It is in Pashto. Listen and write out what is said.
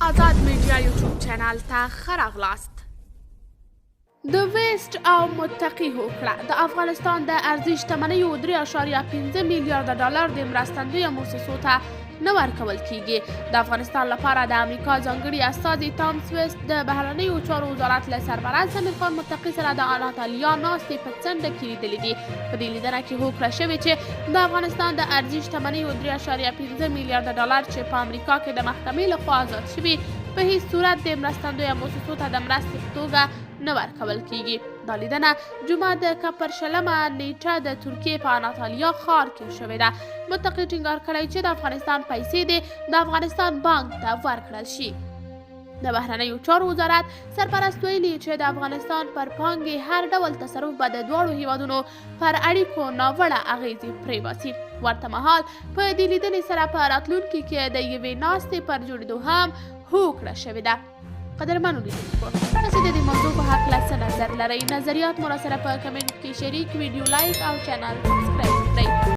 آزاد میډیا یوټیوب چینل ته ښه راغلاست. د ویسټ او متقي هوکړه د افغانستان د ارضي شتمنیو 3.5 میلیارده ډالر د مرستندویه موسسو ته نه ورکول کیږي. د افغانستان لپاره د امریکا ځانګړي استازي تام سویست د بهرنیو چارو وزارت له سربراز سمیر خان متقي سره د اناټالیا ناستې په څنډه کې لیدلي دي. په دې لیدنه کې هوکړه شوې چې د افغانستان د ارضي شتمنیو 3.5 میلیارده ډالر چې په امریکا کې د محکمې لخوا آزاد شوي په هیڅ صورت د مرستندویه موسسو ته د مرستې په توګه نه ورکول کیږي. دا لیدنه جمعه د کپرشلمه نیټه د ترکیې په اناټالیا ښار کې شوې ده. متقي ټینګار کړی چې د افغانستان پیسې د افغانستان بانک ته ورکړل شي. د بهرنیو چارو وزارت سرپرست ویلي چې د افغانستان پر پانګې هر ډول تصرف به د دواړو هیوادونو پر اړیکو ناوړه اغیزې پرېباسي. ورته مهال په دې لیدنې سره په راتلونکي کې د یوې ناستې پر جوړېدو هم هوکړه شوې ده. قدرمنو لیدونکو، تاسې د دې موضوع په هکله څه نظر لرئ؟ نظریات مو راسره په کمنټ کې شریک، ویډیو لایک او چینل سبسکرایب کړئ.